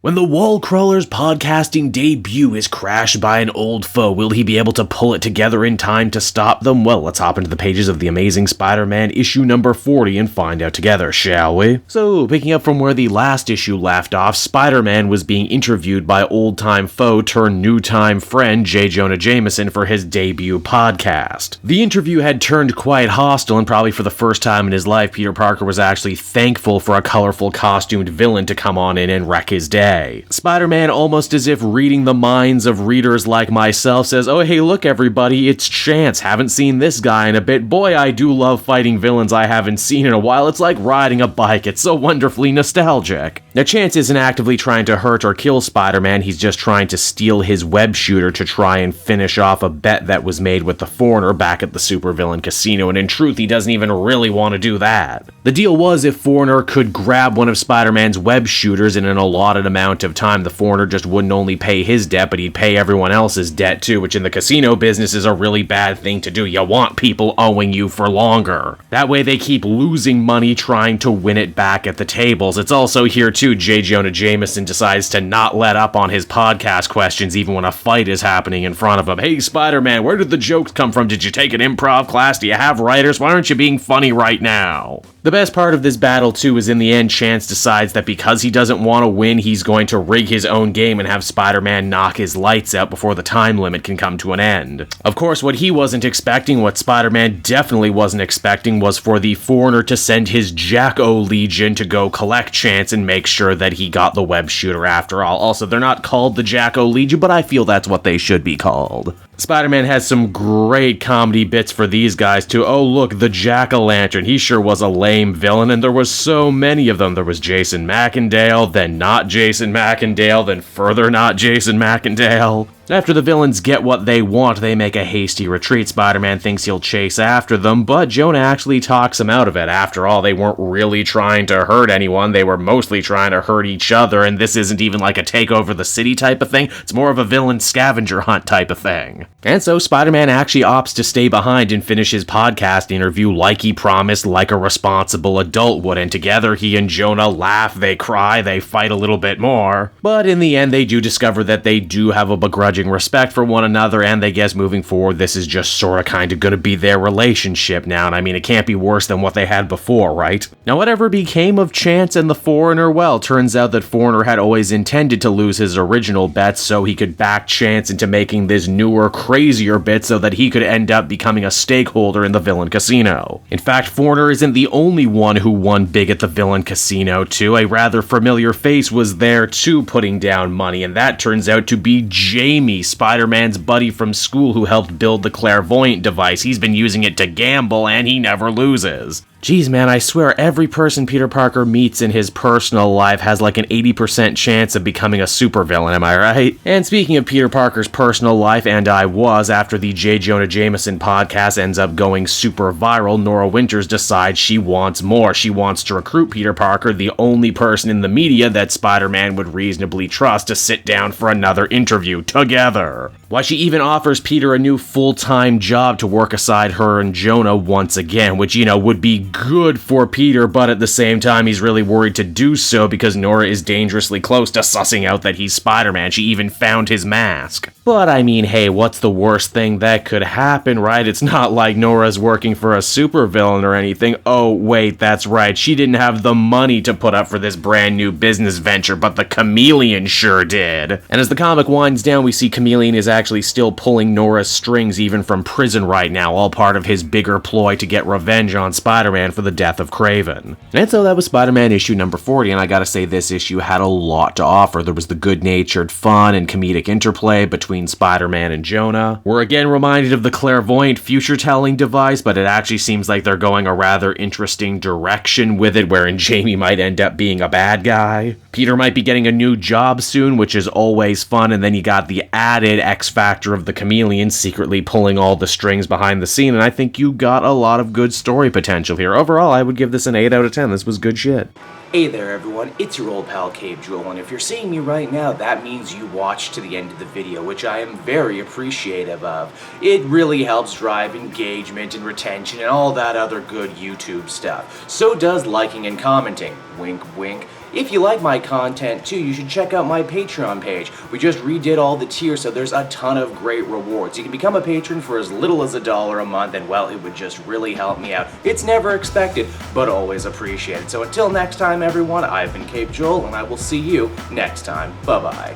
When the Wall Crawler's podcasting debut is crashed by an old foe, will he be able to pull it together in time to stop them? Well, let's hop into the pages of The Amazing Spider-Man issue number 40 and find out together, shall we? So, picking up from where the last issue left off, Spider-Man was being interviewed by old-time foe turned new-time friend Jonah Jameson for his debut podcast. The interview had turned quite hostile, and probably for the first time in his life, Peter Parker was actually thankful for a colorful costumed villain to come on in and wreck his day. Spider-Man, almost as if reading the minds of readers like myself, says, "Oh hey look everybody, it's Chance, haven't seen this guy in a bit. Boy, I do love fighting villains I haven't seen in a while. It's like riding a bike, it's so wonderfully nostalgic." Now Chance isn't actively trying to hurt or kill Spider-Man, he's just trying to steal his web shooter to try and finish off a bet that was made with the Foreigner back at the supervillain casino, and in truth he doesn't even really want to do that. The deal was if Foreigner could grab one of Spider-Man's web shooters in an allotted amount of time, the Foreigner just wouldn't only pay his debt, but he'd pay everyone else's debt too, which in the casino business is a really bad thing to do. You want people owing you for longer. That way they keep losing money trying to win it back at the tables. It's also here too, Jonah Jameson decides to not let up on his podcast questions even when a fight is happening in front of him. "Hey Spider-Man, where did the jokes come from? Did you take an improv class? Do you have writers? Why aren't you being funny right now?" The best part of this battle too is in the end Chance decides that because he doesn't want to win, he's going to rig his own game and have Spider-Man knock his lights out before the time limit can come to an end. Of course, what he wasn't expecting, what Spider-Man definitely wasn't expecting, was for the Foreigner to send his Jack-O-Legion to go collect Chance and make sure that he got the web shooter after all. Also, they're not called the Jack-O-Legion, but I feel that's what they should be called. Spider-Man has some great comedy bits for these guys too. Oh look, the Jack-O-Lantern, he sure was a lame villain, and there was so many of them. There was Jason Macendale, then not Jason Macendale, then further not Jason Macendale. After the villains get what they want, they make a hasty retreat. Spider-Man thinks he'll chase after them, but Jonah actually talks him out of it. After all, they weren't really trying to hurt anyone, they were mostly trying to hurt each other, and this isn't even like a take over the city type of thing, it's more of a villain scavenger hunt type of thing. And so Spider-Man actually opts to stay behind and finish his podcast interview like he promised, like a responsible adult would, and together he and Jonah laugh, they cry, they fight a little bit more. But in the end, they do discover that they do have a begrudging respect for one another, and they guess moving forward this is just sorta kinda gonna be their relationship now, and I mean it can't be worse than what they had before, right? Now whatever became of Chance and the Foreigner, well, turns out that Foreigner had always intended to lose his original bet so he could back Chance into making this newer, crazier bet so that he could end up becoming a stakeholder in the villain casino. In fact, Foreigner isn't the only one who won big at the villain casino too. A rather familiar face was there too putting down money, and that turns out to be Jamie, Spider-Man's buddy from school who helped build the clairvoyant device. He's been using it to gamble, and he never loses. Jeez, man, I swear every person Peter Parker meets in his personal life has like an 80% chance of becoming a supervillain, am I right? And speaking of Peter Parker's personal life, and I was, after the Jonah Jameson podcast ends up going super viral, Nora Winters decides she wants more. She wants to recruit Peter Parker, the only person in the media that Spider-Man would reasonably trust, to sit down for another interview together. Why, she even offers Peter a new full-time job to work aside her and Jonah once again, which, you know, would be good for Peter, but at the same time he's really worried to do so because Nora is dangerously close to sussing out that he's Spider-Man. She even found his mask. But I mean, hey, what's the worst thing that could happen, right? It's not like Nora's working for a supervillain or anything. Oh wait, that's right, she didn't have the money to put up for this brand new business venture, but the Chameleon sure did. And as the comic winds down, we see Chameleon is actually still pulling Nora's strings even from prison right now, all part of his bigger ploy to get revenge on Spider-Man for the death of Kraven. And so that was Spider-Man issue number 40, and I gotta say this issue had a lot to offer. There was the good-natured fun and comedic interplay between Spider-Man and Jonah. We're again reminded of the clairvoyant future-telling device, but it actually seems like they're going a rather interesting direction with it, wherein Jamie might end up being a bad guy. Peter might be getting a new job soon, which is always fun, and then you got the added X factor of the Chameleon secretly pulling all the strings behind the scene, and I think you got a lot of good story potential here. Overall, I would give this an 8 out of 10. This was good shit. Hey there everyone, it's your old pal Cave Jewel, and if you're seeing me right now, that means you watched to the end of the video, which I am very appreciative of. It really helps drive engagement and retention and all that other good YouTube stuff. So does liking and commenting. Wink wink. If you like my content too, you should check out my Patreon page. We just redid all the tiers, so there's a ton of great rewards. You can become a patron for as little as $1 a month, and well, it would just really help me out. It's never expected, but always appreciated. So until next time everyone, I've been Cape Joel, and I will see you next time. Bye-bye.